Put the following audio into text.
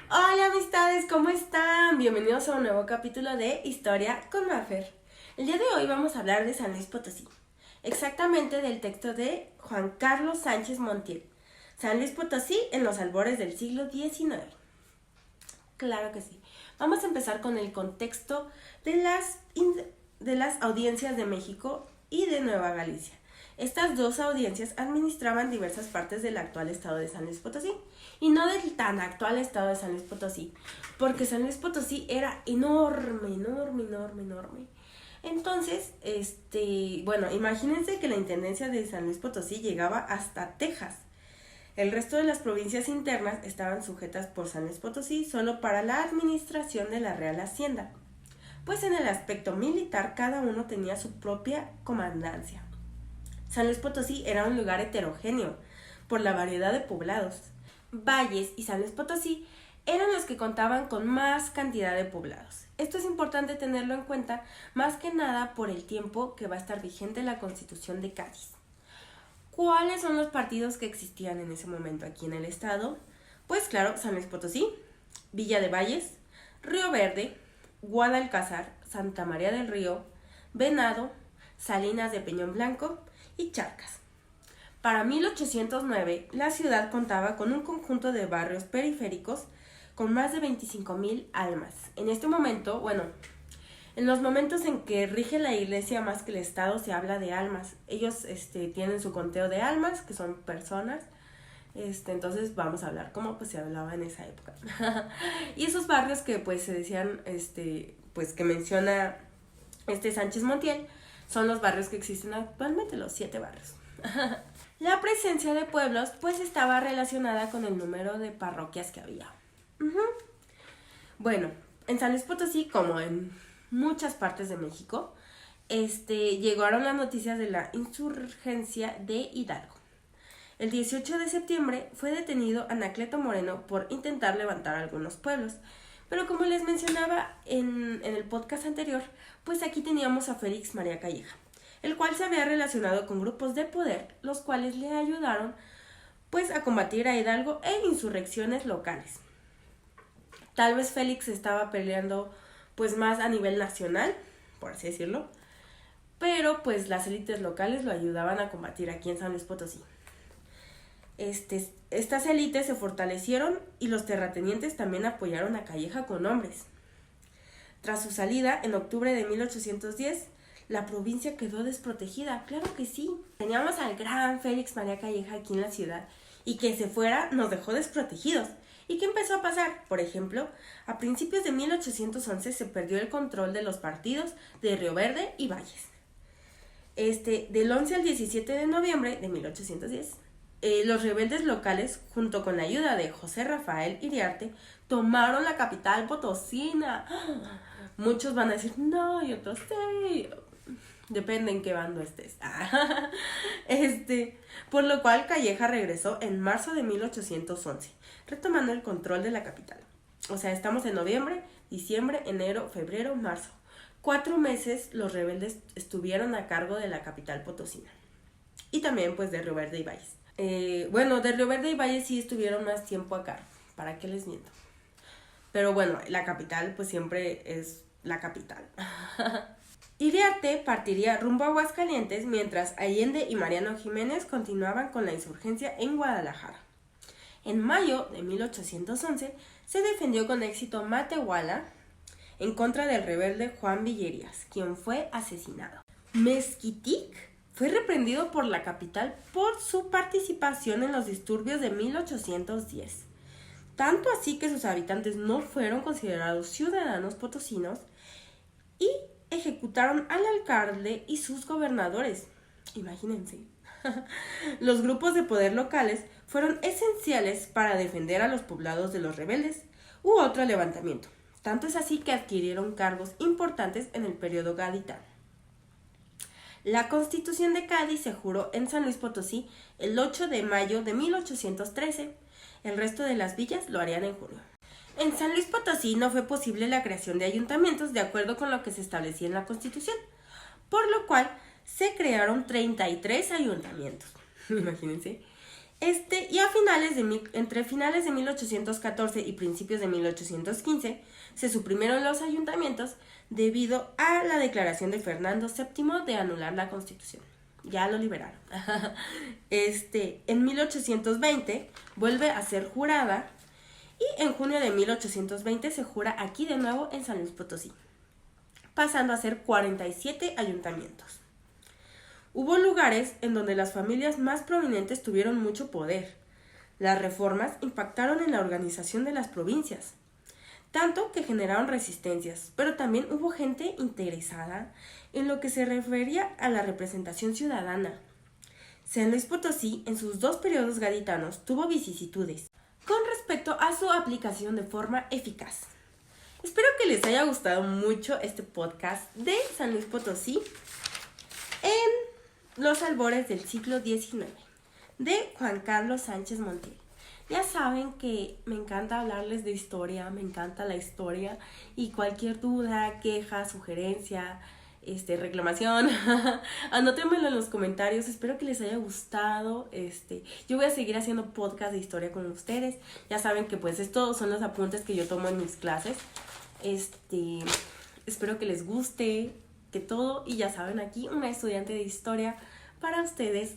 Hola amistades, ¿cómo están? Bienvenidos a un nuevo capítulo de Historia con Mafer. El día de hoy vamos a hablar de San Luis Potosí, exactamente del texto de Juan Carlos Sánchez Montiel, San Luis Potosí en los albores del siglo XIX. Claro que sí. Vamos a empezar con el contexto de las audiencias de México y de Nueva Galicia. Estas dos audiencias administraban diversas partes del actual estado de San Luis Potosí, y no del tan actual estado de San Luis Potosí, porque San Luis Potosí era enorme. Entonces, bueno, imagínense que la intendencia de San Luis Potosí llegaba hasta Texas. El resto de las provincias internas estaban sujetas por San Luis Potosí solo para la administración de la Real Hacienda, pues en el aspecto militar cada uno tenía su propia comandancia. San Luis Potosí era un lugar heterogéneo por la variedad de poblados. Valles y San Luis Potosí eran los que contaban con más cantidad de poblados. Esto es importante tenerlo en cuenta, más que nada por el tiempo que va a estar vigente la Constitución de Cádiz. ¿Cuáles son los partidos que existían en ese momento aquí en el estado? Pues claro, San Luis Potosí, Villa de Valles, Río Verde, Guadalcázar, Santa María del Río, Venado, Salinas de Peñón Blanco y Charcas. Para 1809, la ciudad contaba con un conjunto de barrios periféricos con más de 25,000 almas. En este momento, en los momentos en que rige la iglesia más que el estado, se habla de almas. Ellos tienen su conteo de almas, que son personas. Entonces vamos a hablar como pues se hablaba en esa época. Y esos barrios que pues se decían, pues que menciona Sánchez Montiel, son los barrios que existen actualmente, los 7 barrios. La presencia de pueblos pues estaba relacionada con el número de parroquias que había. Bueno, en San Luis Potosí, como en muchas partes de México, llegaron las noticias de la insurgencia de Hidalgo. El 18 de septiembre fue detenido Anacleto Moreno por intentar levantar algunos pueblos. Pero como les mencionaba en el podcast anterior, pues aquí teníamos a Félix María Calleja, el cual se había relacionado con grupos de poder, los cuales le ayudaron pues a combatir a Hidalgo e insurrecciones locales. Tal vez Félix estaba peleando pues más a nivel nacional, por así decirlo, pero pues las élites locales lo ayudaban a combatir aquí en San Luis Potosí. Estas élites se fortalecieron y los terratenientes también apoyaron a Calleja con hombres. Tras su salida, en octubre de 1810, la provincia quedó desprotegida. Claro que sí. Teníamos al gran Félix María Calleja aquí en la ciudad, y que se fuera nos dejó desprotegidos. ¿Y qué empezó a pasar? Por ejemplo, a principios de 1811 se perdió el control de los partidos de Río Verde y Valles. Del 11 al 17 de noviembre de 1810, los rebeldes locales, junto con la ayuda de José Rafael Iriarte, tomaron la capital potosina. Muchos van a decir no, y otros sí. Depende en qué bando estés. Por lo cual Calleja regresó en marzo de 1811, retomando el control de la capital. O sea, estamos en noviembre, diciembre, enero, febrero, marzo. 4 meses los rebeldes estuvieron a cargo de la capital potosina. Y también pues de Río Verde y Valles. De Río Verde y Valles sí estuvieron más tiempo a cargo. ¿Para qué les miento? Pero bueno, la capital pues siempre es la capital. Iriarte partiría rumbo a Aguascalientes, mientras Allende y Mariano Jiménez continuaban con la insurgencia en Guadalajara. En mayo de 1811 se defendió con éxito Matehuala en contra del rebelde Juan Villerías, quien fue asesinado. Mezquitic fue reprendido por la capital por su participación en los disturbios de 1810. Tanto así que sus habitantes no fueron considerados ciudadanos potosinos y ejecutaron al alcalde y sus gobernadores. Imagínense. Los grupos de poder locales fueron esenciales para defender a los poblados de los rebeldes u otro levantamiento. Tanto es así que adquirieron cargos importantes en el periodo gaditano. La Constitución de Cádiz se juró en San Luis Potosí el 8 de mayo de 1813. El resto de las villas lo harían en junio. En San Luis Potosí no fue posible la creación de ayuntamientos de acuerdo con lo que se establecía en la Constitución, por lo cual se crearon 33 ayuntamientos. Imagínense. Y entre finales de 1814 y principios de 1815 se suprimieron los ayuntamientos debido a la declaración de Fernando VII de anular la Constitución. Ya lo liberaron. En 1820 vuelve a ser jurada y en junio de 1820 se jura aquí de nuevo en San Luis Potosí, pasando a ser 47 ayuntamientos. Hubo lugares en donde las familias más prominentes tuvieron mucho poder. Las reformas impactaron en la organización de las provincias, tanto que generaron resistencias, pero también hubo gente interesada en lo que se refería a la representación ciudadana. San Luis Potosí, en sus 2 periodos gaditanos, tuvo vicisitudes con respecto a su aplicación de forma eficaz. Espero que les haya gustado mucho este podcast de San Luis Potosí en los albores del siglo XIX, de Juan Carlos Sánchez Montiel. Ya saben que me encanta hablarles de historia, me encanta la historia y cualquier duda, queja, sugerencia, reclamación, anótenmelo en los comentarios. Espero que les haya gustado. Yo voy a seguir haciendo podcast de historia con ustedes. Ya saben que pues estos son los apuntes que yo tomo en mis clases. Espero que les guste, que todo, y ya saben, aquí una estudiante de historia para ustedes.